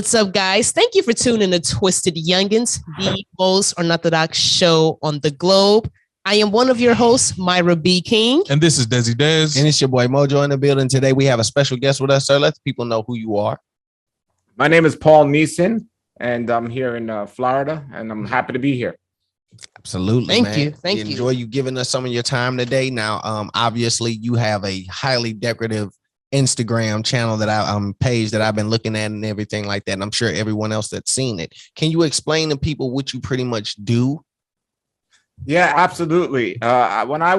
What's up, guys? Thank you for tuning to Twisted Youngins, the most unorthodox show on the globe. I am one of your hosts, Myra B. King. And this is Desi Dez. And it's your boy Mojo in the building. Today we have a special guest with us, sir. Let the people know who you are. My name is Paul Nison, and I'm here in Florida, and I'm happy to be here. Absolutely. Thank you. We enjoy you giving us some of your time today. Now, obviously, you have a highly decorative Instagram channel that page that I've been looking at and everything like that. And I'm sure everyone else that's seen it. Can you explain to people what you pretty much do? Yeah, absolutely. When I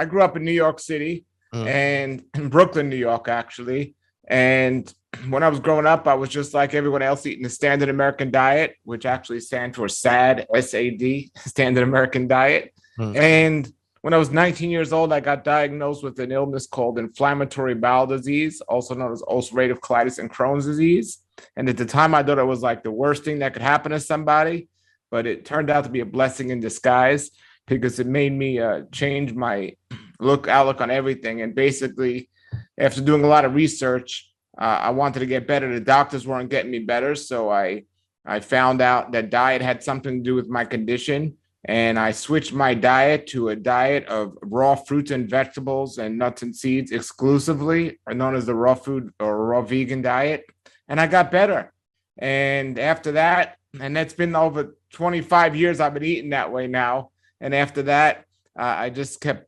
grew up in New York City and in Brooklyn, New York, actually. And when I was growing up, I was just like everyone else eating the standard American diet, which actually stands for SAD, S-A-D, Standard American Diet. And when I was 19 years old, I got diagnosed with an illness called Inflammatory Bowel Disease, also known as ulcerative colitis and Crohn's disease. And at the time, I thought it was like the worst thing that could happen to somebody. But it turned out to be a blessing in disguise because it made me change my outlook on everything. And basically, after doing a lot of research, I wanted to get better. The doctors weren't getting me better. So I found out that diet had something to do with my condition. And I switched my diet to a diet of raw fruits and vegetables and nuts and seeds exclusively, or known as the raw food or raw vegan diet. And I got better. And after that, and that's been over 25 years I've been eating that way now. And after that, I just kept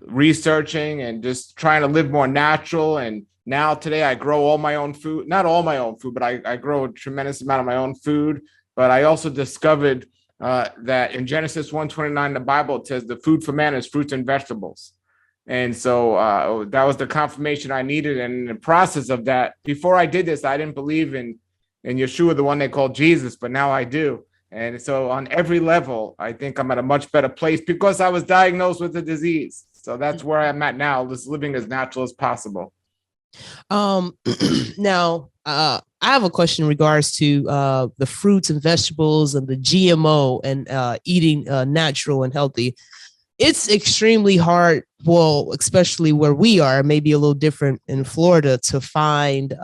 researching and just trying to live more natural. And now today I grow all my own food, not all my own food, but I grow a tremendous amount of my own food. But I also discovered that in Genesis 1:29, the Bible, it says the food for man is fruits and vegetables. And so that was the confirmation I needed. And in the process of that, before I did this, I didn't believe in Yeshua, the one they call Jesus, but now I do. And so on every level, I think I'm at a much better place because I was diagnosed with the disease. So that's where I'm at now, just living as natural as possible. Now, I have a question in regards to the fruits and vegetables and the GMO and eating natural and healthy. It's extremely hard, well, especially where we are, maybe a little different in Florida, to find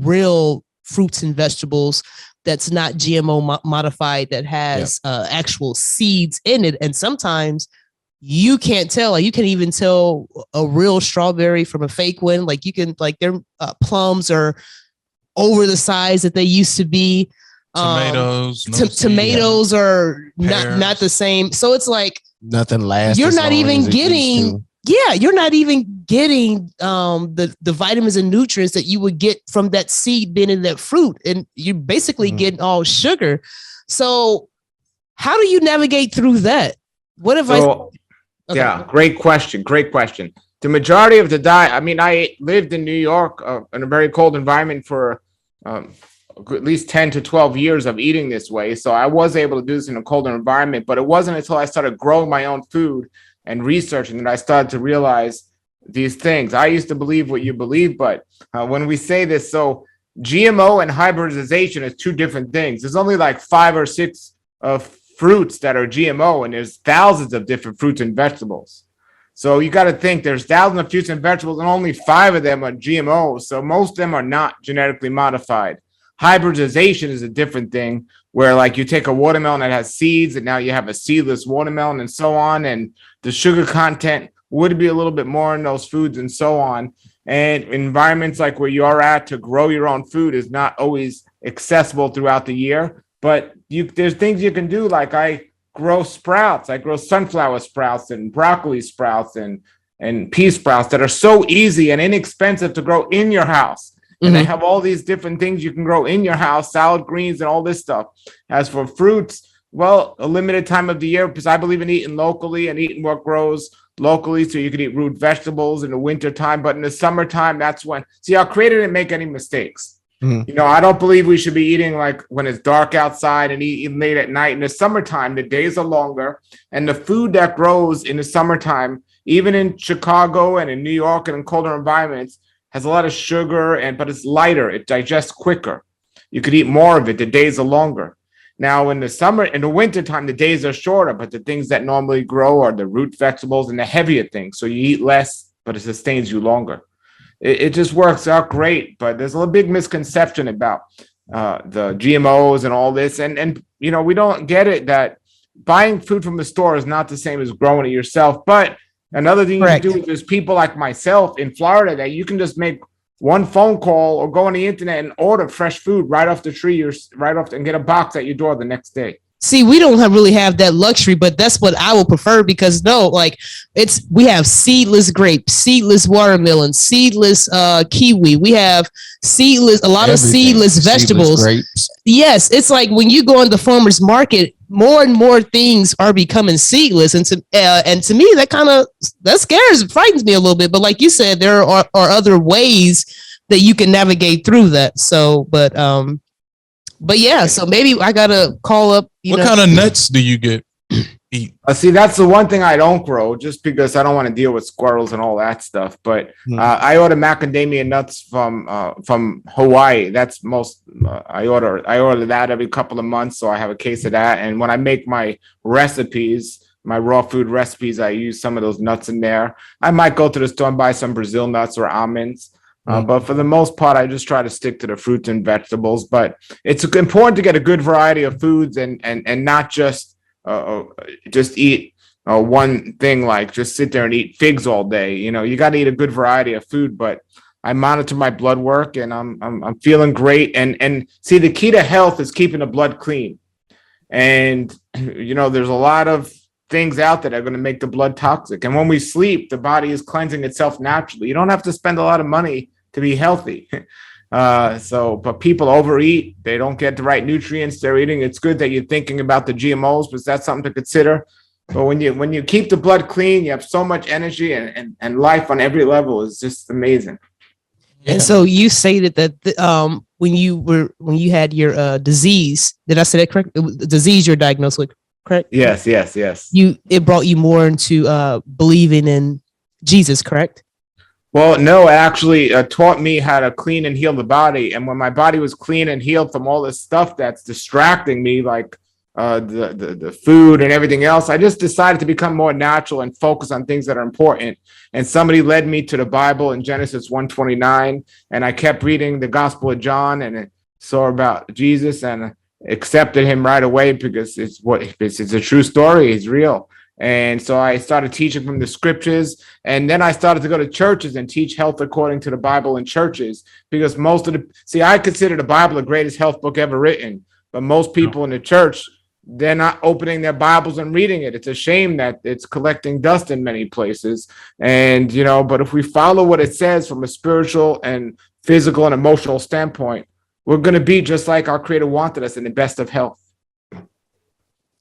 real fruits and vegetables that's not GMO modified, that has actual seeds in it. And sometimes you can't tell, like you can even tell a real strawberry from a fake one. Like you can, like their plums are over the size that they used to be. Tomatoes, tomatoes are not the same. So it's like nothing lasts. You're not even getting. Yeah, you're not even getting the vitamins and nutrients that you would get from that seed being in that fruit. And you're basically getting all sugar. So how do you navigate through that? What advice? Okay. Yeah, great question. The majority of the diet, I mean, I lived in New York in a very cold environment for at least 10 to 12 years of eating this way. So I was able to do this in a colder environment, but it wasn't until I started growing my own food and researching that I started to realize these things. I used to believe what you believe, but when we say this, so GMO and hybridization is two different things. There's only like 5 or 6 of fruits that are GMO, and there's thousands of different fruits and vegetables. So you got to think there's thousands of fruits and vegetables, and only 5 of them are GMO. So most of them are not genetically modified. Hybridization is a different thing, where like you take a watermelon that has seeds and now you have a seedless watermelon and so on. And the sugar content would be a little bit more in those foods and so on. And environments like where you're at to grow your own food is not always accessible throughout the year. But there's things you can do. Like I grow sprouts. I grow sunflower sprouts and broccoli sprouts and pea sprouts that are so easy and inexpensive to grow in your house. And they have all these different things you can grow in your house, salad greens and all this stuff. As for fruits, well, a limited time of the year, because I believe in eating locally and eating what grows locally. So you can eat root vegetables in the winter time, but in the summertime, that's when, see, our Creator didn't make any mistakes. You know, I don't believe we should be eating like when it's dark outside and eating late at night. In the summertime, the days are longer, and the food that grows in the summertime, even in Chicago and in New York and in colder environments, has a lot of sugar, but it's lighter. It digests quicker. You could eat more of it. The days are longer. Now, in the wintertime, the days are shorter, but the things that normally grow are the root vegetables and the heavier things. So you eat less, but it sustains you longer. It just works out great. But there's a big misconception about the GMOs and all this. And you know, we don't get it that buying food from the store is not the same as growing it yourself. But another thing you can do is there's people like myself in Florida that you can just make one phone call or go on the internet and order fresh food right off the tree, and get a box at your door the next day. See, we don't really have that luxury, but that's what I would prefer because we have seedless grapes, seedless watermelon, seedless kiwi. We have a lot of seedless vegetables. Grapes. Yes, it's like when you go in the farmer's market, more and more things are becoming seedless, and to me that frightens me a little bit. But like you said, there are other ways that you can navigate through that. So, but yeah, so maybe I gotta call up. What kind of nuts do you get? Eat? See, that's the one thing I don't grow, just because I don't want to deal with squirrels and all that stuff. But I order macadamia nuts from Hawaii. That's most. I order that every couple of months, so I have a case of that. And when I make my recipes, my raw food recipes, I use some of those nuts in there. I might go to the store and buy some Brazil nuts or almonds. But for the most part, I just try to stick to the fruits and vegetables. But it's important to get a good variety of foods and not just eat one thing, like just sit there and eat figs all day. You know, you got to eat a good variety of food. But I monitor my blood work, and I'm feeling great. And see, the key to health is keeping the blood clean. And you know, there's a lot of things out there that are going to make the blood toxic. And when we sleep, the body is cleansing itself naturally. You don't have to spend a lot of money to be healthy. But people overeat. They don't get the right nutrients they're eating. It's good that you're thinking about the GMOs, because that's something to consider. But when you keep the blood clean, you have so much energy, and life on every level is just amazing. And so you stated that when you had your disease, did I say that correct? Disease you're diagnosed with, correct? Yes. It brought you more into believing in Jesus, correct? Well, no, it actually taught me how to clean and heal the body. And when my body was clean and healed from all this stuff that's distracting me, like the food and everything else, I just decided to become more natural and focus on things that are important. And somebody led me to the Bible in Genesis 1:29, and I kept reading the Gospel of John, and it saw about Jesus, and accepted him right away because it's a true story. He's real. And so I started teaching from the scriptures, and then I started to go to churches and teach health according to the Bible in churches, because I consider the Bible the greatest health book ever written, but most people in the church, they're not opening their Bibles and reading it. It's a shame that it's collecting dust in many places. And, you know, but if we follow what it says from a spiritual and physical and emotional standpoint, we're going to be just like our Creator wanted us, in the best of health.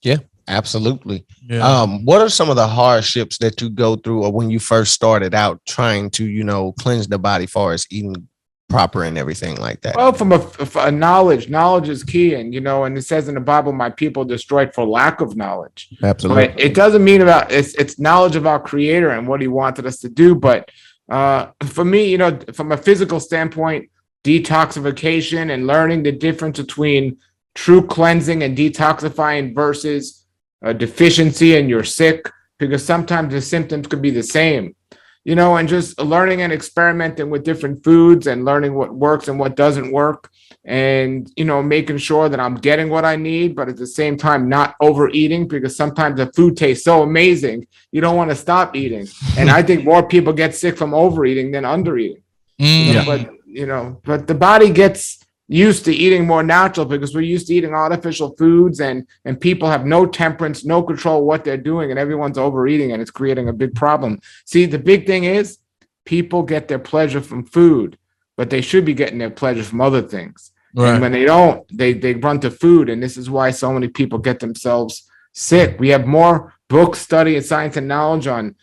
Yeah. Absolutely. Yeah. What are some of the hardships that you go through, or when you first started out trying to, you know, cleanse the body, far as eating proper and everything like that? Well, from a knowledge is key. And, you know, and it says in the Bible, my people destroyed for lack of knowledge. Absolutely. But it doesn't mean it's knowledge of our Creator and what he wanted us to do. But for me, you know, from a physical standpoint, detoxification and learning the difference between true cleansing and detoxifying versus a deficiency and you're sick, because sometimes the symptoms could be the same, you know, and just learning and experimenting with different foods and learning what works and what doesn't work, and, you know, making sure that I'm getting what I need, but at the same time not overeating, because sometimes the food tastes so amazing you don't want to stop eating. And I think more people get sick from overeating than undereating. But the body gets used to eating more natural, because we're used to eating artificial foods, and people have no temperance, no control what they're doing, and everyone's overeating, and it's creating a big problem. See, the big thing is people get their pleasure from food, but they should be getting their pleasure from other things. Right. And when they don't, they run to food, and this is why so many people get themselves sick. We have more book study and science and knowledge on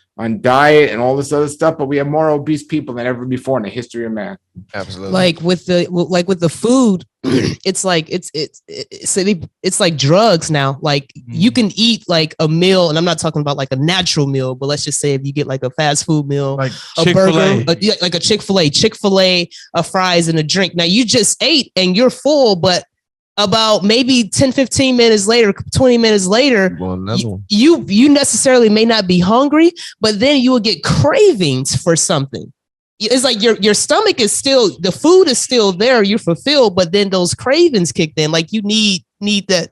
diet and all this other stuff, but we have more obese people than ever before in the history of man. Absolutely. Like with the food, it's like drugs now. Like you can eat like a meal, and I'm not talking about like a natural meal, but let's just say if you get like a fast food meal, like a burger, like a Chick-fil-A, a fries and a drink. Now you just ate and you're full, but about maybe 10, 15 minutes later, 20 minutes later, you necessarily may not be hungry, but then you will get cravings for something. it's like your stomach is still, the food is still there, you're fulfilled, but then those cravings kicked in. Like you need that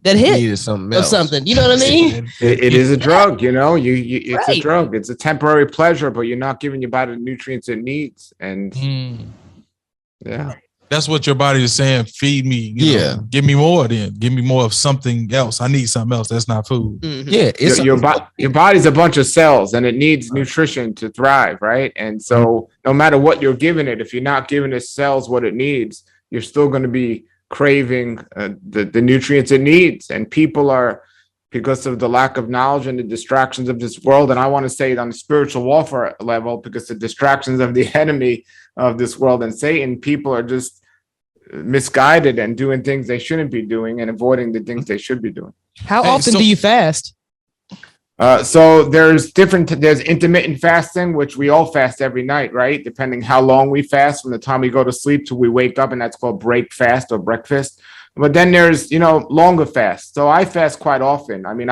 hit Needed something of else. something. You know what I mean? It is a drug, you know. It's a Right. drug. It's a temporary pleasure, but you're not giving your body the nutrients it needs. And yeah, That's what your body is saying. Feed me. You Yeah. know, give me more then. Give me more of something else. I need something else. That's not food. Mhm. Yeah, it's your body's a bunch of cells and it needs nutrition to thrive, right? And so no matter what you're giving it, if you're not giving its cells what it needs, you're still going to be craving the nutrients it needs. And people are, because of the lack of knowledge and the distractions of this world, and I want to say it on the spiritual warfare level, because the distractions of the enemy of this world and Satan, people are just misguided and doing things they shouldn't be doing and avoiding the things they should be doing. How Hey, often so- do you fast? So there's intermittent fasting, which we all fast every night, right? Depending how long we fast from the time we go to sleep till we wake up, and that's called break fast or breakfast. But then there's, longer fasts. So I fast quite often. I mean,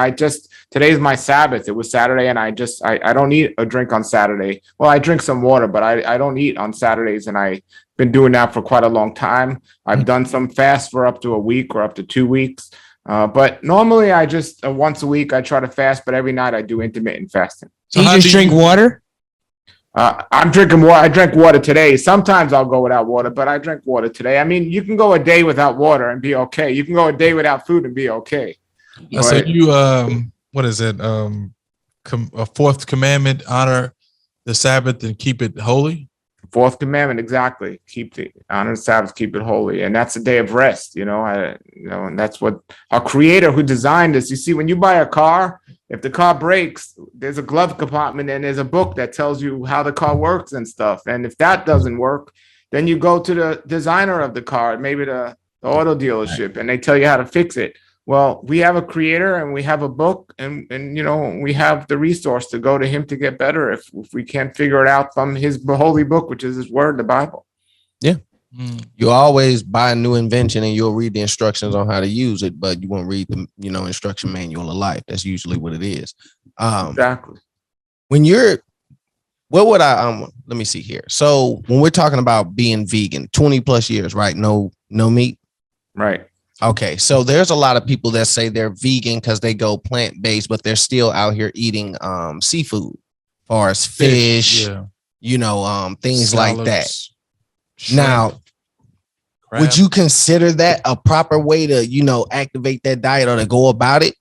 today's my Sabbath. It was Saturday, and I don't eat a drink on Saturday. Well, I drink some water, but I don't eat on Saturdays, and I've been doing that for quite a long time. I've done some fasts for up to a week or up to 2 weeks. But normally I just once a week I try to fast, but every night I do intermittent fasting. Do you how just do drink water? I'm drinking water. I drank water today. Sometimes I'll go without water, but I drank water today. I mean, you can go a day without water and be okay. You can go a day without food and be okay. So you what is it? A fourth commandment: honor the Sabbath and keep it holy. Fourth commandment, exactly. Honor the Sabbath, keep it holy, and that's a day of rest. And that's what our Creator who designed us. You see, when you buy a car, if the car breaks, there's a glove compartment and there's a book that tells you how the car works and stuff. And if that doesn't work, then you go to the designer of the car, maybe the auto dealership, and they tell you how to fix it. Well, we have a Creator and we have a book, and we have the resource to go to Him to get better if we can't figure it out from His holy book, which is His word, the Bible. Yeah. You always buy a new invention and you'll read the instructions on how to use it, but you won't read the instruction manual of life. That's usually what it is. Exactly. When you're, what would I let me see here. So when we're talking about being vegan, 20 plus years, right? No meat. Right. Okay, so there's a lot of people that say they're vegan because they go plant-based, but they're still out here eating seafood, as far as fish, things like that. Shrimp, Now, crab. would you consider that a proper way to, activate that diet or to go about it?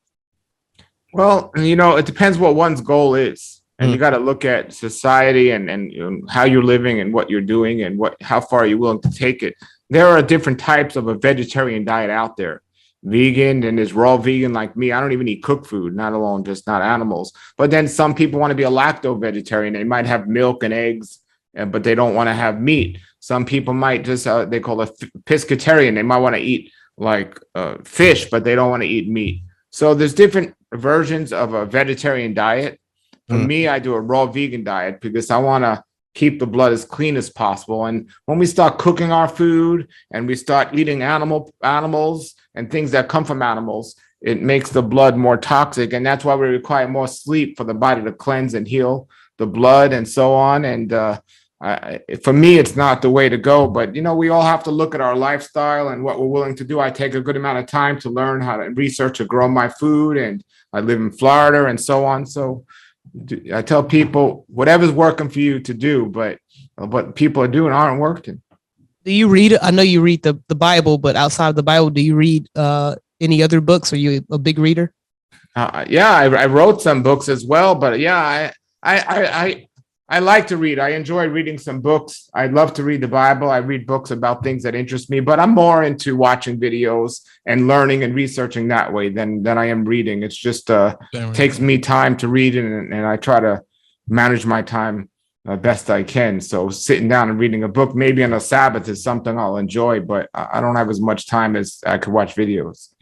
Well, it depends what one's goal is. And you got to look at society and how you're living and what you're doing and how far you're willing to take it. There are different types of a vegetarian diet out there. Vegan, and there's raw vegan like me. I don't even eat cooked food, not animals. But then some people want to be a lacto vegetarian. They might have milk and eggs, but they don't want to have meat. Some people might just, they call it pescatarian. They might want to eat like fish, but they don't want to eat meat. So there's different versions of a vegetarian diet. For me, I do a raw vegan diet because I want to keep the blood as clean as possible. And when we start cooking our food and we start eating animals and things that come from animals, it makes the blood more toxic. And that's why we require more sleep for the body to cleanse and heal the blood and so on. And for me, it's not the way to go. But, we all have to look at our lifestyle and what we're willing to do. I take a good amount of time to learn how to research to grow my food. And I live in Florida and so on. So I tell people whatever's working for you to do, but what people are doing aren't working. Do you read? I know you read the Bible, but outside of the Bible, do you read any other books? Are you a big reader? Yeah, I wrote some books as well, but yeah, I like to read. I enjoy reading some books. I love to read the Bible. I read books about things that interest me, but I'm more into watching videos and learning and researching that way than I am reading. It's just takes me time to read, and I try to manage my time best I can. So sitting down and reading a book, maybe on a Sabbath, is something I'll enjoy, but I don't have as much time as I could watch videos.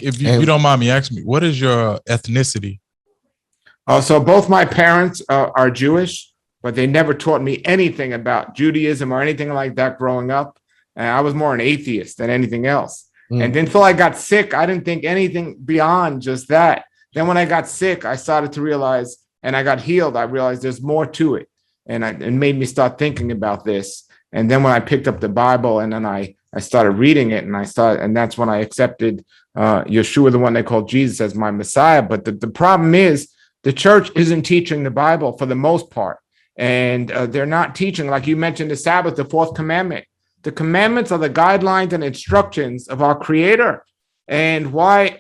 If you don't mind me asking me, what is your ethnicity? So both my parents are Jewish, but they never taught me anything about Judaism or anything like that growing up. And I was more an atheist than anything else. And until I got sick, I didn't think anything beyond just that. Then when I got sick, I started to realize, and I got healed, I realized there's more to it. and it made me start thinking about this. And then when I picked up the Bible and then I started reading it, and that's when I accepted Yeshua, the one they call Jesus, as my Messiah. But the problem is the church isn't teaching the Bible for the most part. And they're not teaching, like you mentioned, the Sabbath, the fourth commandment. The commandments are the guidelines and instructions of our Creator. And why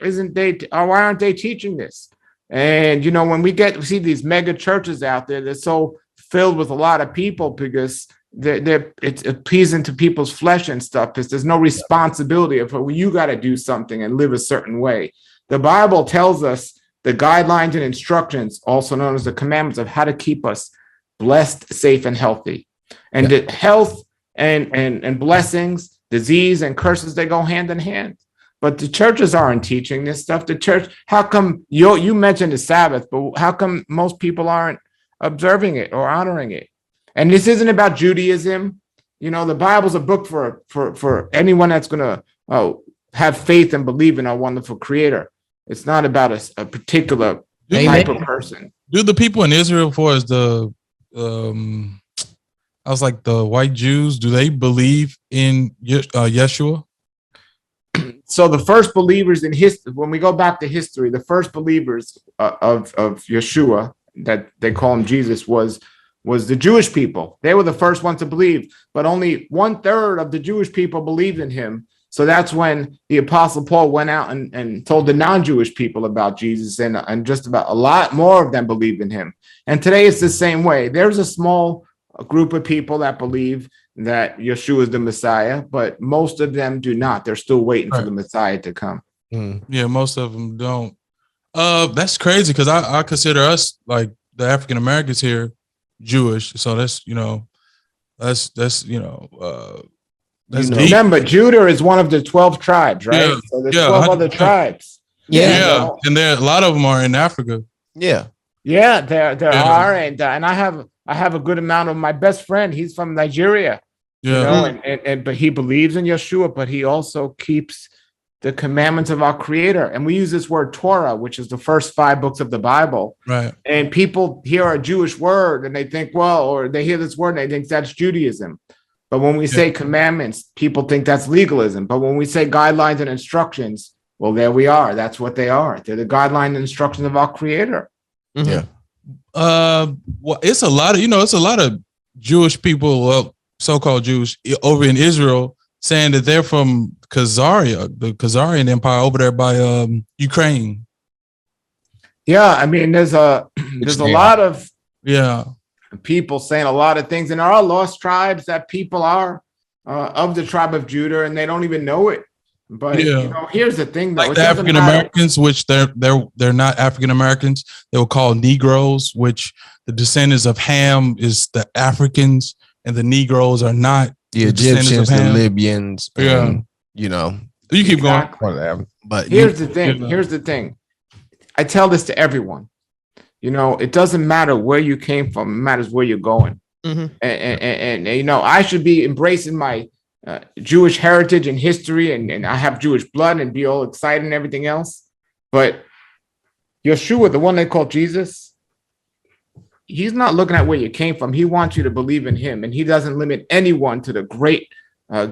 aren't they teaching this? And, when we see these mega churches out there, they're so filled with a lot of people because it's appeasing to people's flesh and stuff, because there's no responsibility of, well, you got to do something and live a certain way. The Bible tells us the guidelines and instructions, also known as the commandments, of how to keep us blessed, safe, and healthy. And the health and blessings, disease and curses, they go hand in hand. But the churches aren't teaching this stuff. The church, how come you mentioned the Sabbath, but how come most people aren't observing it or honoring it? And this isn't about Judaism. The Bible's a book for anyone that's going to have faith and believe in our wonderful Creator. It's not about a particular type of person. Do the people in Israel, for as the I was like the white Jews, do they believe in Yeshua? So the first believers in history, when we go back to history, the first believers of Yeshua, that they call him Jesus, was the Jewish people. They were the first ones to believe, but only 1/3 of the Jewish people believed in him. So that's when the Apostle Paul went out and told the non-Jewish people about Jesus, and just about a lot more of them believed in him. And today it's the same way. There's a small group of people that believe that Yeshua is the Messiah, but most of them do not. They're still waiting for the Messiah to come. Yeah, most of them don't. That's crazy, because I consider us, like the African Americans here, Jewish. So that's remember, Judah is one of the 12 tribes, right? Yeah, so there's 12 other tribes. Yeah, and there a lot of them are in Africa. Yeah, there are, and I have a good amount of my best friend. He's from Nigeria. But he believes in Yeshua, but he also keeps the commandments of our Creator. And we use this word Torah, which is the first 5 books of the Bible. Right. And people hear a Jewish word and they think, or they hear this word and they think that's Judaism. But when we say commandments, people think that's legalism. But when we say guidelines and instructions, well, there we are. That's what they are. They're the guidelines and instructions of our Creator. Mm-hmm. Yeah. Well, it's a lot of Jewish people, well, so-called Jews over in Israel, saying that they're from Khazaria, the Khazarian Empire over there by Ukraine. Yeah, I mean, there's a lot of people saying a lot of things, and there are lost tribes that people are of the tribe of Judah, and they don't even know it. But here's the thing, though. Like the African Americans, which they're not African Americans, they were called Negroes, which the descendants of Ham is the Africans, and the Negroes are not the Egyptians, the Libyans. You keep going. But here's the thing. I tell this to everyone. It doesn't matter where you came from; it matters where you're going. Mm-hmm. And I should be embracing my Jewish heritage and history, and I have Jewish blood and be all excited and everything else. But Yeshua, the one they call Jesus, he's not looking at where you came from. He wants you to believe in him, and he doesn't limit anyone to the great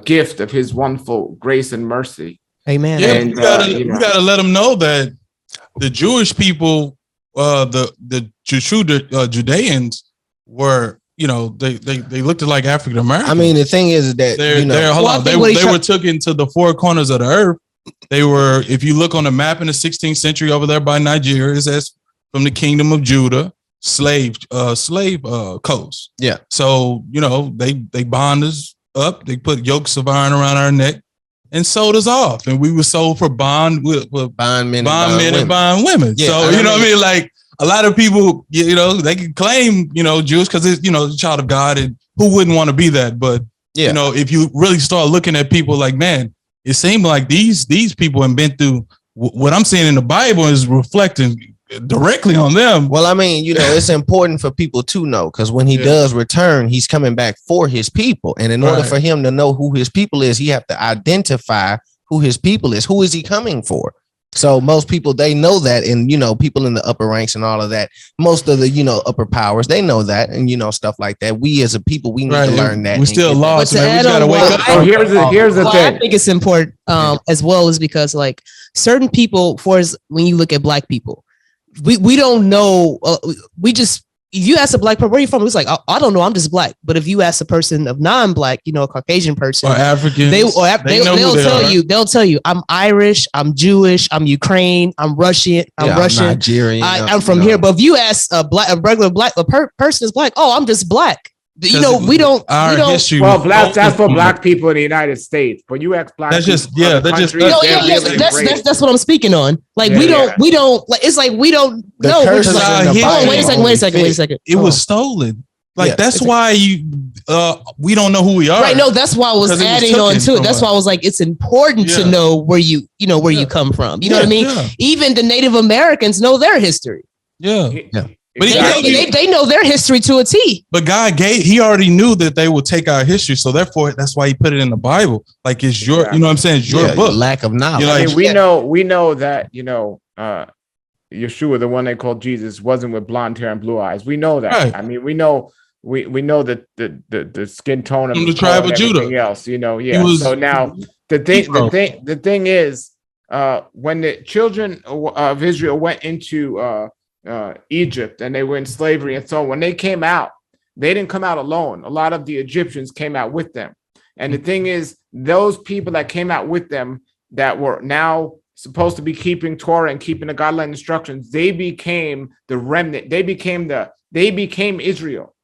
gift of his wonderful grace and mercy. Amen. Yeah, and, you gotta let them know that the Jewish people, the Judeans were, they looked like African Americans. I mean, the thing is that they were taken to the 4 corners of the earth. They were, if you look on the map in the 16th century over there by Nigeria, it says from the kingdom of Judah, slave coast. Yeah. So they bond us up. They put yokes of iron around our neck and sold us off, and we were sold for bond men and bond women. Yeah, so what I mean, like. A lot of people, they can claim, Jewish because it's, the child of God, and who wouldn't want to be that? But, if you really start looking at people like, man, it seemed like these people have been through what I'm seeing in the Bible is reflecting directly on them. Well, I mean, it's important for people to know, because when he does return, he's coming back for his people. And in order for him to know who his people is, he have to identify who his people is. Who is he coming for? So most people, they know that, and people in the upper ranks and all of that, most of the upper powers, they know that, and stuff like that. We as a people, we need to learn that. We still lost, man. We gotta wake up. So here's the thing. I think it's important as well, is because like certain people, when you look at Black people, we don't know. If you ask a Black person, where are you from? It's like, I don't know, I'm just Black. But if you ask a person of non-Black, a Caucasian person or African, they'll tell you, I'm Irish, I'm Jewish, I'm Ukraine, I'm Russian, I'm Nigerian, I'm from here. But if you ask a regular Black person is Black, I'm just Black. We don't. History. Well, that's for Black people in the United States. But you ask Black. That's people that's what I'm speaking on. Like we don't. Like it's like we don't know. Wait a second. It was stolen. Like that's why we don't know who we are. Right. No, that's why I was adding on to it. That's why I was like, it's important to know where you come from. You know what I mean? Yeah. Even the Native Americans know their history. Yeah. But they know their history to a T. But God he already knew that they would take our history. So therefore, that's why he put it in the Bible. Like it's your, you know what I'm saying? It's your book. Lack of knowledge. I mean, we know that, Yeshua, the one they called Jesus, wasn't with blonde hair and blue eyes. We know that. Right. I mean, we know that the skin tone of the tribe of Judah. Else, So now the thing is, when the children of Israel went into Egypt and they were in slavery and so on, when they came out, they didn't come out alone. A lot of the Egyptians came out with them. And the thing is, those people that came out with them that were now supposed to be keeping Torah and keeping the guideline instructions, they became the remnant. They became Israel.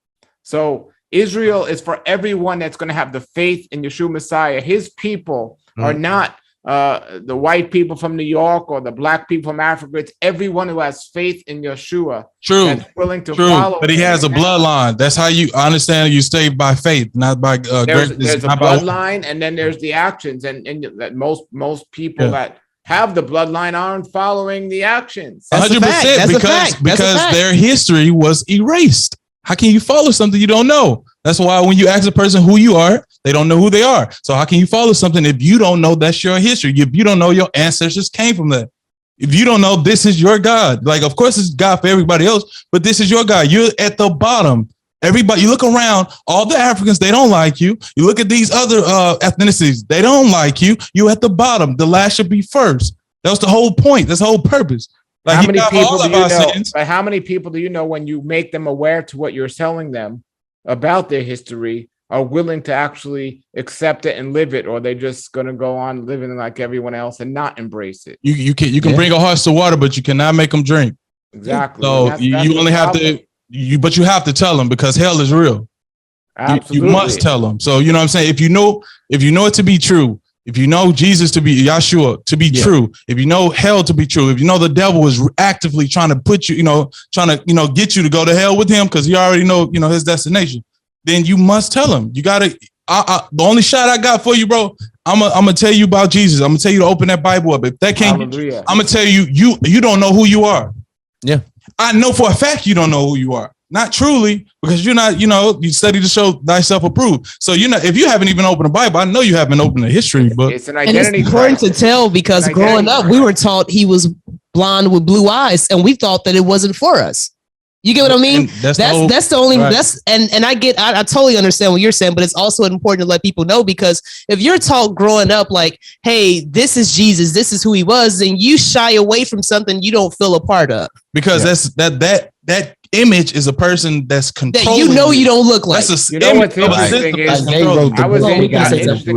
So Israel is for everyone that's going to have the faith in Yeshua Messiah. His people are not the white people from New York or the Black people from Africa. It's everyone who has faith in Yeshua. True. That's willing to follow. But he has a bloodline. That's how you understand you stay by faith, not by there's a bloodline, and then there's the actions, and that most people that have the bloodline aren't following the actions. 100% because their history was erased. How can you follow something you don't know? That's why when you ask a person who you are, they don't know who they are. So how can you follow something if you don't know that's your history? If you don't know your ancestors came from that. If you don't know this is your God, like of course it's God for everybody else, but this is your God. You're at the bottom. Everybody, you look around, all the Africans, they don't like you. You look at these other ethnicities, they don't like you. You're at the bottom. The last should be first. That was the whole point. That's the whole purpose. Like how many people do you know? Like how many people do you know when you make them aware to what you're telling them about their history are willing to actually accept it and live it, or they just going to go on living like everyone else and not embrace it? You can bring a horse to water, but you cannot make them drink. Exactly. So that's you only have to. But you have to tell them because hell is real. Absolutely. You must tell them. So you know what I'm saying. If you know it to be true. If you know Jesus to be Yeshua to be true, if you know hell to be true, if you know the devil is actively trying to put you, get you to go to hell with him because you already know, his destination, then you must tell him. You got to. The only shot I got for you, bro, I'm gonna tell you about Jesus. I'm gonna tell you to open that Bible up. If that can't, I'm gonna tell you, you don't know who you are. Yeah, I know for a fact you don't know who you are. Not truly, because you're not, you study to show thyself approved. So, if you haven't even opened the Bible, I know you haven't opened a history book. It's an identity. And it's important to tell because growing up, we were taught he was blonde with blue eyes, and we thought that it wasn't for us. You get what I mean? That's the only, right. I totally understand what you're saying, but it's also important to let people know, because if you're taught growing up, like, hey, this is Jesus, this is who he was, then you shy away from something you don't feel a part of. Because that image is a person that's controlling. That you don't look like. What's interesting is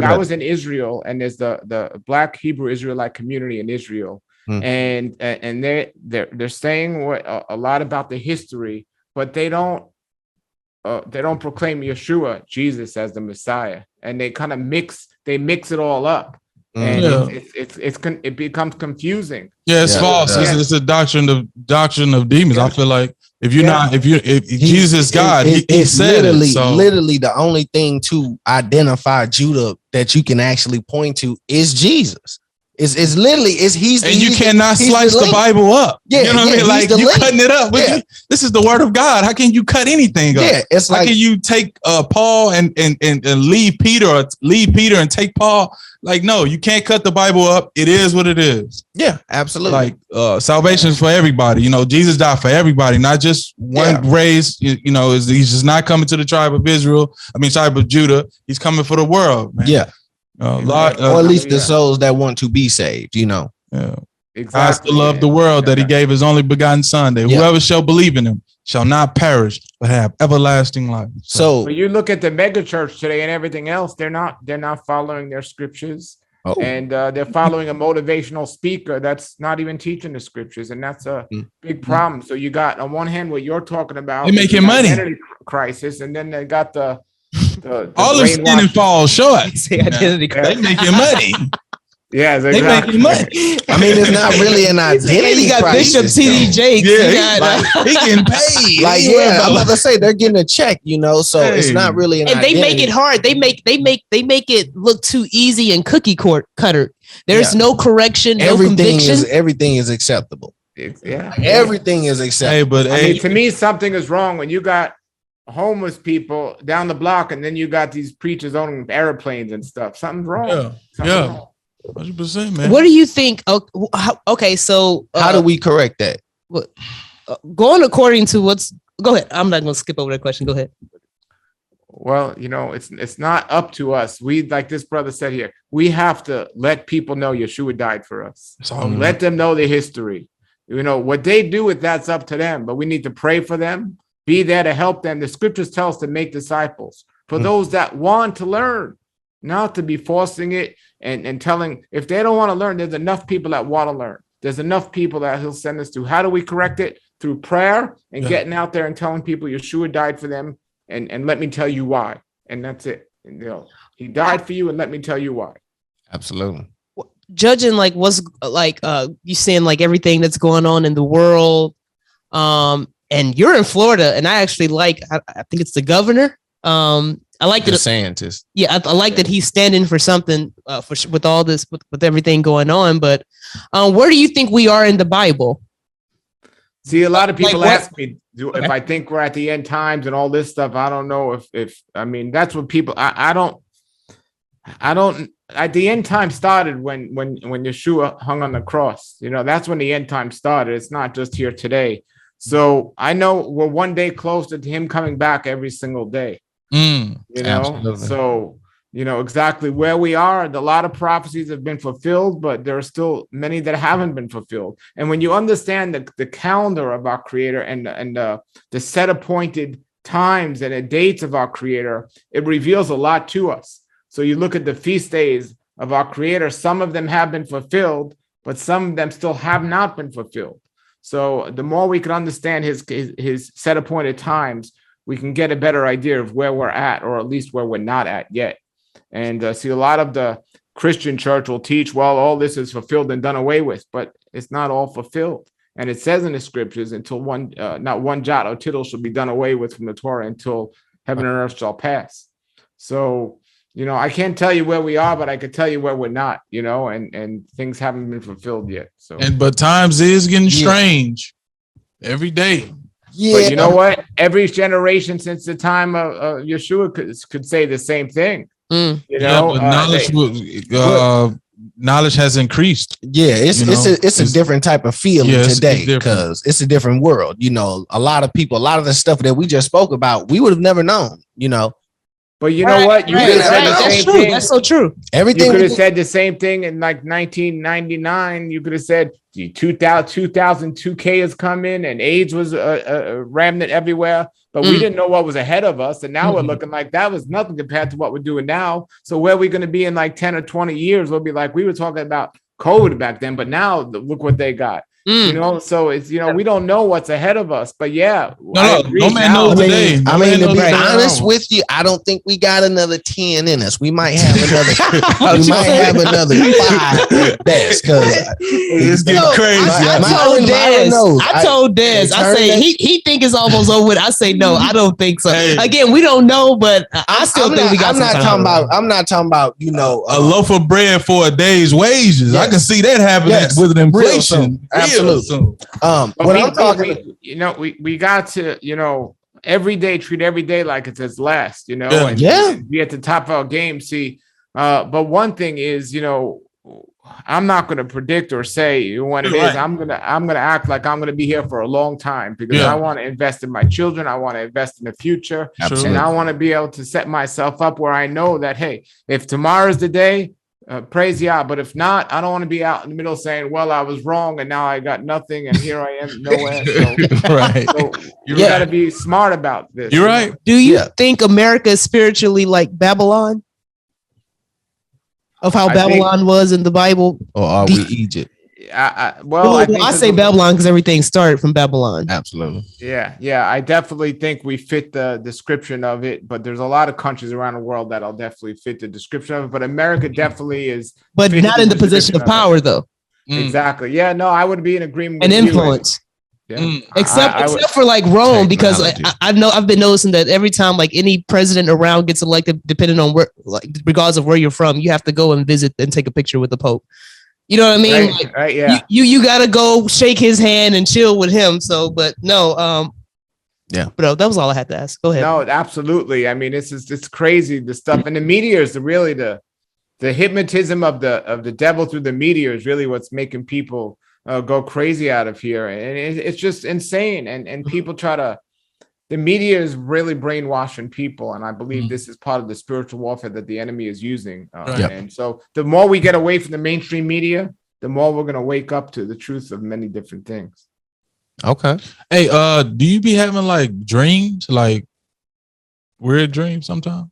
I was in Israel, and there's the Black Hebrew Israelite community in Israel. And they're saying a lot about the history, but they don't proclaim Yeshua, Jesus, as the Messiah, and they kind of mix it all up, and it becomes confusing. Yeah, it's false. Yeah. It's a doctrine of demons. Yeah. I feel like if Jesus is God, he said literally the only thing to identify Judah that you can actually point to is Jesus. It's literally he's and you cannot slice the Bible up. Yeah, you know what I mean? Like you cutting it up. Yeah. This is the word of God. How can you cut anything up? Yeah, it's how like can you take Paul and leave Peter or leave Peter and take Paul? Like, no, you can't cut the Bible up. It is what it is. Yeah, absolutely. Like salvation is for everybody. You know, Jesus died for everybody, not just one race. You know, he's just not coming to the tribe of Israel. I mean, tribe of Judah. He's coming for the world, man. Yeah. Or at least the souls that want to be saved, you know. Yeah. Exactly. God love the world that he gave his only begotten son, that whoever shall believe in him shall not perish, but have everlasting life. So you look at the mega church today and everything else, they're not following their scriptures. And they're following a motivational speaker that's not even teaching the scriptures, and that's a big problem. So you got on one hand what you're talking about, they're making money, identity crisis, and then they got the all the sin and fall short. Say identity crisis. They making money. Yeah, they making money. I mean, it's not really an identity. You got crisis, Bishop T.D. Jakes. Yeah, he getting paid. Like, I'm about to say they're getting a check, you know. So it's not really an identity. They make it hard. They make it look too easy and cookie cutter. There's no correction, no conviction. Everything is acceptable. Everything is acceptable. Hey, I mean, to me, something is wrong when you got homeless people down the block, and then you got these preachers owning airplanes and stuff. Something's wrong. Something's wrong. 100%, man. What do you think? Okay, so how do we correct that? Going according to go ahead. I'm not going to skip over that question. Go ahead. Well, you know, it's not up to us. We, like this brother said here, we have to let people know Yeshua died for us. Let them know the history. You know, what they do with that's up to them, but we need to pray for them, be there to help them. The scriptures tell us to make disciples for those that want to learn, not to be forcing it and telling. If they don't want to learn, there's enough people that want to learn. There's enough people that he'll send us to. How do we correct it? Through prayer and getting out there and telling people Yeshua died for them, and let me tell you why. And that's it. And, you know, he died for you, and let me tell you why. Absolutely. Judging like what's like you saying like everything that's going on in the world, and you're in Florida, and I actually like I think it's the governor. I like the DeSantis. Yeah, I like that he's standing for something with all this with everything going on. But where do you think we are in the Bible? See, a lot of people ask me if I think we're at the end times and all this stuff. I don't know if I mean that's what people. I don't. At the end time started when Yeshua hung on the cross. You know, that's when the end time started. It's not just here today. So I know we're one day closer to him coming back every single day. You know, absolutely. So you know exactly where we are. A lot of prophecies have been fulfilled, but there are still many that haven't been fulfilled. And when you understand the calendar of our Creator and the set appointed times and the dates of our Creator, it reveals a lot to us. So you look at the feast days of our Creator, some of them have been fulfilled, but some of them still have not been fulfilled. So the more we can understand his set appointed times, we can get a better idea of where we're at, or at least where we're not at yet. And see, a lot of the Christian church will teach, well, all this is fulfilled and done away with, but it's not all fulfilled. And it says in the scriptures, until not one jot or tittle shall be done away with from the Torah until heaven and earth shall pass. So, you know, I can't tell you where we are, but I could tell you where we're not, you know, and things haven't been fulfilled yet. So, but times is getting strange every day. Yeah. But you know what? Every generation since the time of Yeshua could say the same thing. You know, knowledge has increased. Yeah, it's a different type of feeling today because it's a different world. You know, a lot of people, a lot of the stuff that we just spoke about, we would have never known. You know. But you know what? You could have said the same thing. That's so true. Everything you could have said the same thing in like 1999. You could have said 2002K has come in and AIDS was rampant everywhere, but we didn't know what was ahead of us. And now we're looking like that was nothing compared to what we're doing now. So where are we going to be in like 10 or 20 years? We'll be like, we were talking about COVID back then, but now look what they got. You know, so it's, you know, we don't know what's ahead of us, but yeah. No man knows today. I mean, to be honest with you, I don't think we got another 10 in us. We might have another 5 best, because it's getting crazy. I told Des, I say he think it's almost over with. I say no, I don't think so. Hey. Again, we don't know, but I still think we got I'm not talking about, you know, a loaf of bread for a day's wages. I can see that happening with inflation. Absolutely. What I'm talking, you know, we got to, you know, treat every day like it's its last, you know, and be at the top of our game. See, but one thing is, you know, I'm not going to predict or say when it is. I'm gonna act like I'm gonna be here for a long time, because I want to invest in my children. I want to invest in the future, and I want to be able to set myself up where I know that, hey, if tomorrow's the day, praise Yah. But if not, I don't want to be out in the middle saying, well, I was wrong and now I got nothing and here I am nowhere. So, so you got to be smart about this. You're right. Do you think America is spiritually like Babylon? Of how Babylon was in the Bible? Or are we Egypt? I say Babylon because everything started from Babylon. Absolutely. Yeah. I definitely think we fit the description of it, but there's a lot of countries around the world that'll definitely fit the description of it. But America definitely is. But not in the position of power, though. Exactly. Yeah. No, I would be in agreement with and influence. Yeah. Except for like Rome, because I've been noticing that every time like any president around gets elected, depending on where, like regardless of where you're from, you have to go and visit and take a picture with the Pope. You know what I mean? Right. Yeah. You gotta go shake his hand and chill with him. So, but no, But that was all I had to ask. Go ahead. No, absolutely. I mean, it's crazy, the stuff, and the media is really the hypnotism of the devil through the media is really what's making people go crazy out of here, and it's just insane. And people the media is really brainwashing people, and I believe this is part of the spiritual warfare that the enemy is using. And so the more we get away from the mainstream media, the more we're going to wake up to the truth of many different things. Okay. Hey, do you be having like dreams, like weird dreams sometimes?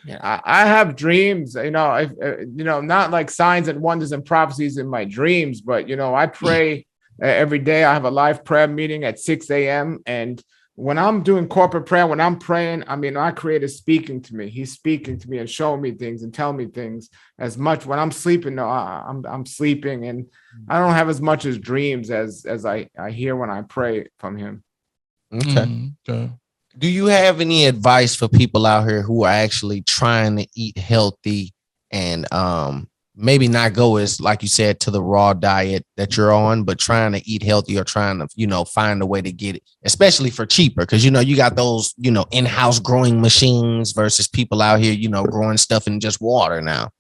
Yeah, I have dreams, you know, not like signs and wonders and prophecies in my dreams, but, you know, I pray every day. I have a live prayer meeting at 6 a.m. And when I'm doing corporate prayer, when I'm praying, I mean, our Creator is speaking to me. He's speaking to me and showing me things and telling me things. As much when I'm sleeping, no, I'm sleeping, and I don't have as much as dreams as I hear when I pray from Him. Okay. Do you have any advice for people out here who are actually trying to eat healthy and maybe not go as, like you said, to the raw diet that you're on, but trying to eat healthy or trying to, you know, find a way to get it, especially for cheaper? Because, you know, you got those, you know, in-house growing machines versus people out here, you know, growing stuff in just water now.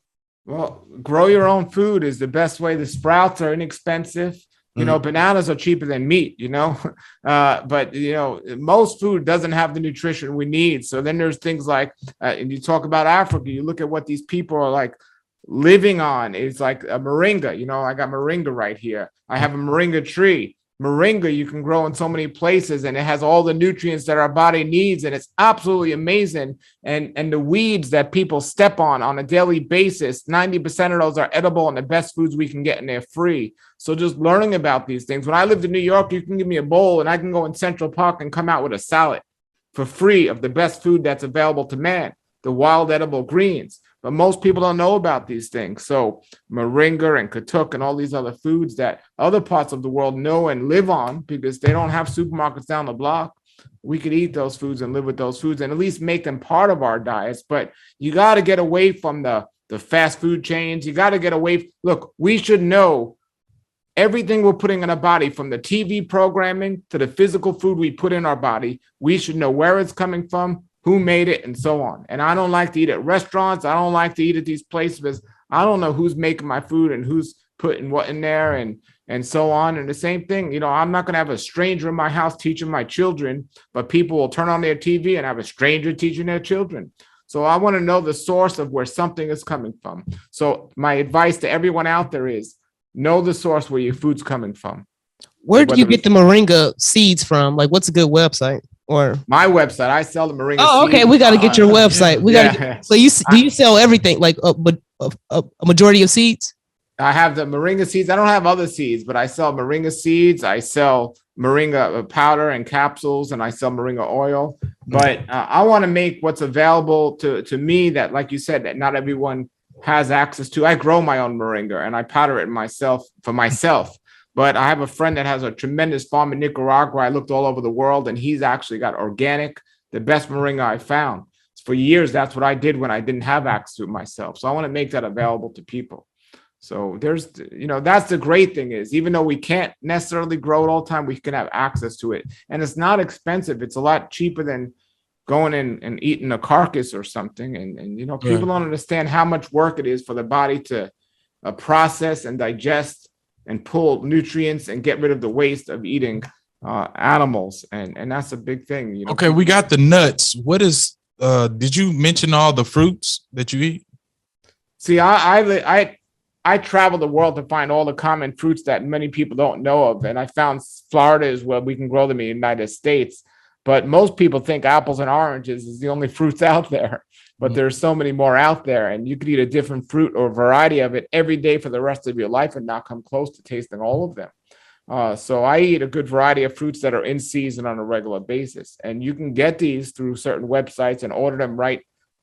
Well, grow your own food is the best way. The sprouts are inexpensive. You know, bananas are cheaper than meat, you know, but, you know, most food doesn't have the nutrition we need. So then there's things like, and you talk about Africa, you look at what these people are like living on. It's like a moringa, you know, I got moringa right here. I have a moringa tree. Moringa you can grow in so many places, and it has all the nutrients that our body needs, and it's absolutely amazing. And the weeds that people step on a daily basis, 90% of those are edible and the best foods we can get, and they're free. So just learning about these things. When I lived in New York, you can give me a bowl and I can go in Central Park and come out with a salad for free of the best food that's available to man, the wild edible greens. But most people don't know about these things. So moringa and katuk and all these other foods that other parts of the world know and live on, because they don't have supermarkets down the block. We could eat those foods and live with those foods and at least make them part of our diets. But you got to get away from the fast food chains. You got to get away. Look, we should know everything we're putting in our body, from the TV programming to the physical food we put in our body. We should know where it's coming from, who made it, and so on. And I don't like to eat at restaurants. I don't like to eat at these places because I don't know who's making my food and who's putting what in there and so on. And the same thing, you know, I'm not going to have a stranger in my house teaching my children, but people will turn on their TV and have a stranger teaching their children. So I want to know the source of where something is coming from. So my advice to everyone out there is know the source where your food's coming from. Where do you get the moringa seeds from? Like, what's a good website? Or my website, I sell the moringa. Oh, okay. seeds. We got to get your website. We got to. So do you sell everything, like a majority of seeds? I have the moringa seeds. I don't have other seeds, but I sell moringa seeds. I sell moringa powder and capsules, and I sell moringa oil. But I want to make what's available to me that, like you said, that not everyone has access to. I grow my own moringa and I powder it for myself. But I have a friend that has a tremendous farm in Nicaragua. I looked all over the world, and he's actually got organic, the best moringa I found. For years, that's what I did when I didn't have access to it myself. So I want to make that available to people. So there's, that's the great thing is, even though we can't necessarily grow it all the time, we can have access to it. And it's not expensive. It's a lot cheaper than going in and eating a carcass or something. And people don't understand how much work it is for the body to process and digest and pull nutrients and get rid of the waste of eating animals. And that's a big thing. Okay, we got the nuts. What is, did you mention all the fruits that you eat? See, I travel the world to find all the common fruits that many people don't know of. And I found Florida is where we can grow them in the United States. But most people think apples and oranges is the only fruits out there. But there's so many more out there. And you could eat a different fruit or variety of it every day for the rest of your life and not come close to tasting all of them. So I eat a good variety of fruits that are in season on a regular basis. And you can get these through certain websites and order them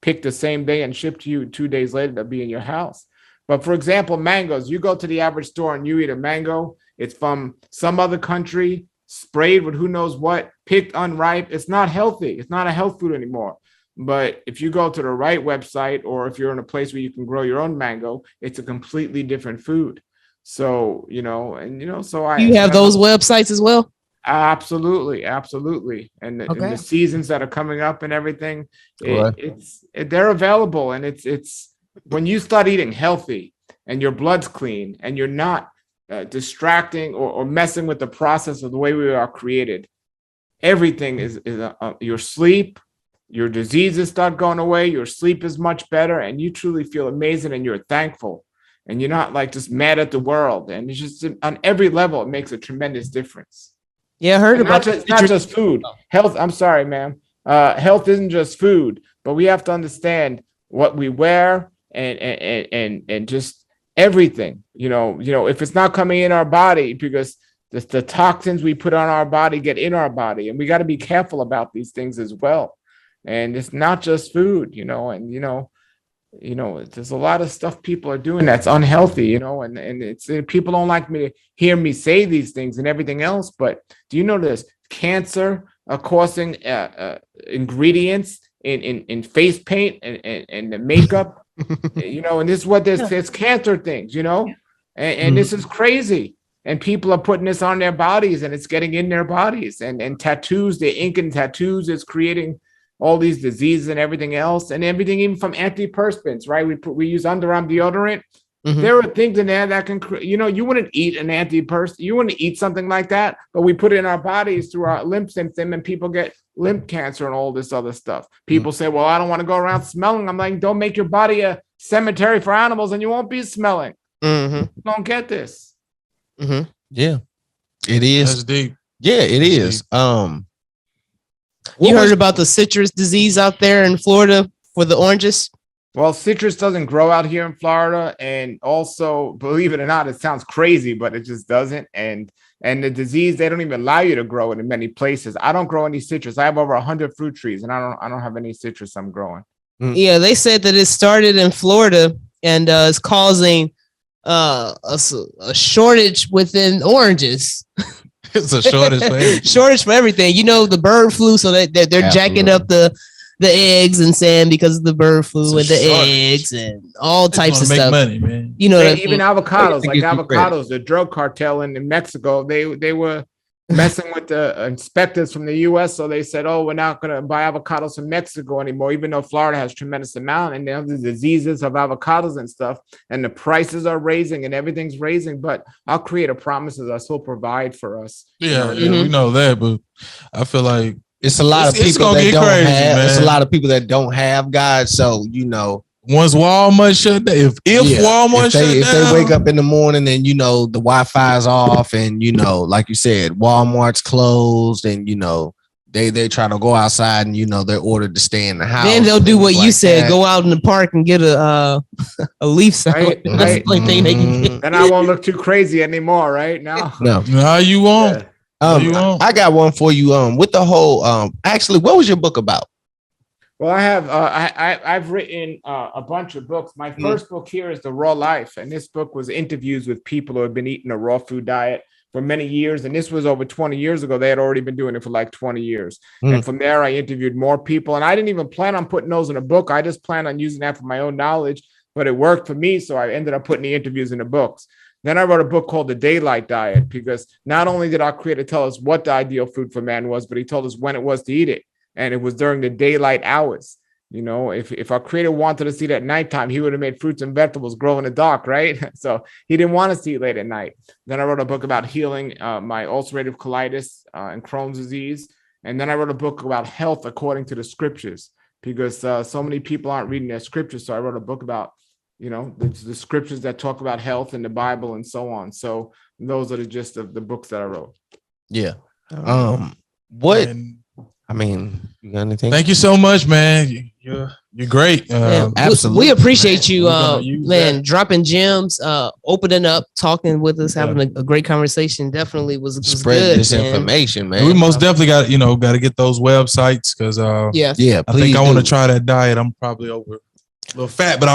pick the same day and ship to you 2 days later to be in your house. But for example, mangoes, you go to the average store and you eat a mango. It's from some other country, sprayed with who knows what, picked unripe. It's not healthy. It's not a health food anymore. But if you go to the right website, or if you're in a place where you can grow your own mango, it's a completely different food. So, so I... You have those websites as well? Absolutely. And the seasons that are coming up and everything, they're available. And it's when you start eating healthy and your blood's clean and you're not distracting or messing with the process of the way we are created, everything is your sleep, your diseases start going away, your sleep is much better, and you truly feel amazing and you're thankful. And you're not just mad at the world. And it's just on every level, it makes a tremendous difference. Yeah, I heard about not just food. Health, I'm sorry, ma'am. Health isn't just food, but we have to understand what we wear and just everything. If it's not coming in our body, because the toxins we put on our body get in our body, and we got to be careful about these things as well. And it's not just food, there's a lot of stuff people are doing that's unhealthy, and it's people don't like me to hear me say these things and everything else. But do you know there's cancer causing ingredients in face paint and the makeup, and this is what there's cancer things, and this is crazy. And people are putting this on their bodies, and it's getting in their bodies, and tattoos, the ink in tattoos is creating all these diseases and everything else, and everything, even from antiperspirants, right? We use underarm deodorant. Mm-hmm. There are things in there that can, you wouldn't eat an antiperspirant, you wouldn't eat something like that, but we put it in our bodies through our lymph system, and people get lymph cancer and all this other stuff. People say, well, I don't want to go around smelling. I'm like, don't make your body a cemetery for animals and you won't be smelling. Mm-hmm. Don't get this. Mm-hmm. Yeah, it is. That's deep. Yeah, it is. You heard about the citrus disease out there in Florida for the oranges? Well, citrus doesn't grow out here in Florida. And also, believe it or not, it sounds crazy, but it just doesn't. And the disease, they don't even allow you to grow it in many places. I don't grow any citrus. I have over 100 fruit trees, and I don't have any citrus I'm growing. Yeah, they said that it started in Florida and is causing a shortage within oranges. It's a shortage for everything. Shortage for everything. The bird flu, so they're jacking up the eggs and saying because of the bird flu and the eggs and all types of stuff. Money, man. Even avocados, like avocados, the drug cartel in Mexico, they were messing with the inspectors from the U.S. So they said, oh, we're not going to buy avocados from Mexico anymore, even though Florida has tremendous amount, and there's the diseases of avocados and stuff, and the prices are raising and everything's raising. But our creator promises us he'll provide for us. Yeah, we know that, but I feel like it's a lot of people that don't have. It's a lot of people that don't have God. So once Walmart shut down, if Walmart shut down, if they wake up in the morning and the Wi-Fi is off, and like you said, Walmart's closed, and they try to go outside and they're ordered to stay in the house. Then they'll do what you said, go out in the park and get a leaf salad. That's the only thing they can get. Then I won't look too crazy anymore, right? No. You won't. Yeah. I got one for you. With the whole actually, what was your book about? Well, I have I've written a bunch of books. My first book here is The Raw Life, and this book was interviews with people who have been eating a raw food diet for many years, and this was over 20 years ago. They had already been doing it for like 20 years. And from there, I interviewed more people, and I didn't even plan on putting those in a book. I just planned on using that for my own knowledge, but it worked for me, so I ended up putting the interviews in the books. Then I wrote a book called The Daylight Diet, because not only did our creator tell us what the ideal food for man was, but he told us when it was to eat it, and it was during the daylight hours. If our creator wanted us to eat at nighttime, he would have made fruits and vegetables grow in the dark, right? So he didn't want us to eat late at night. Then I wrote a book about healing my ulcerative colitis and Crohn's disease. And then I wrote a book about health according to the scriptures, because so many people aren't reading their scriptures. So I wrote a book about, the scriptures that talk about health in the Bible and so on. So those are the gist of the books that I wrote. Yeah. I mean, you got anything? Thank you so much, man. You're great. Absolutely. We appreciate you, man, dropping gems, opening up, talking with us, having a great conversation. Definitely was spread good, this information, man. We most definitely got to get those websites, because yeah, I think I want to try that diet. I'm probably over a little fat, but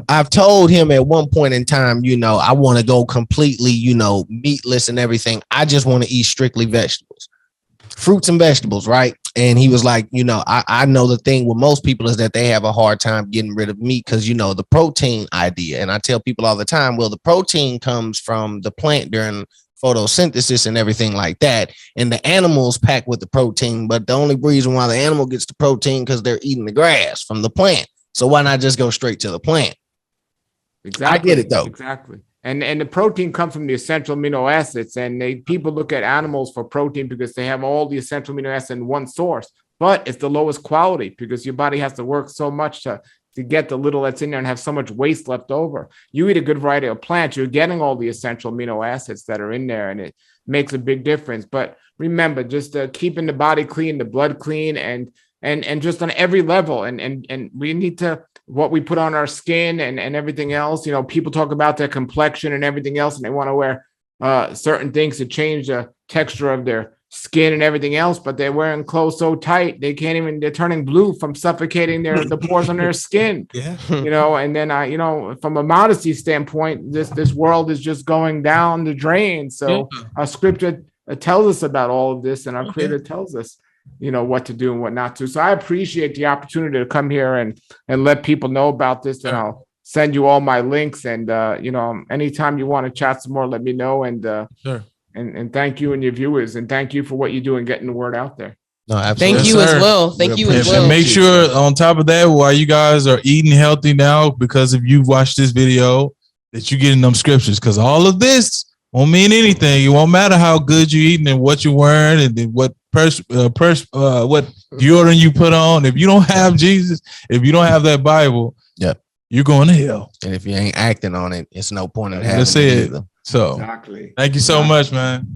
I've told him at one point in time, I want to go completely, meatless and everything. I just want to eat strictly vegetables. Fruits and vegetables, right? And he was like, I know the thing with most people is that they have a hard time getting rid of meat because, the protein idea. And I tell people all the time, well, the protein comes from the plant during photosynthesis and everything like that. And the animals pack with the protein, but the only reason why the animal gets the protein because they're eating the grass from the plant. So why not just go straight to the plant? Exactly. I get it though. Exactly. And the protein comes from the essential amino acids, and people look at animals for protein because they have all the essential amino acids in one source, but it's the lowest quality because your body has to work so much to get the little that's in there and have so much waste left over. You eat a good variety of plants, you're getting all the essential amino acids that are in there, and it makes a big difference. But remember, just keeping the body clean, the blood clean, and just on every level, and we need to, what we put on our skin and everything else. People talk about their complexion and everything else, and they want to wear certain things to change the texture of their skin and everything else, but they're wearing clothes so tight they're turning blue from suffocating the pores on their skin. Yeah. And then from a modesty standpoint, this world is just going down the drain. So our scripture tells us about all of this, and our creator tells us what to do and what not to. So I appreciate the opportunity to come here and let people know about this. And I'll send you all my links. And anytime you want to chat some more, let me know. And sure. And thank you and your viewers, and thank you for what you're doing, getting the word out there. No, absolutely. Thank you as well. Thank you as well. And make sure on top of that, while you guys are eating healthy now, because if you've watched this video, that you're getting them scriptures, because all of this won't mean anything. It won't matter how good you're eating and what you're wearing and then what what deodorant you put on. If you don't have Jesus, if you don't have that Bible, you're going to hell. And if you ain't acting on it, it's no point in having it either. So Exactly. Thank you so much, man.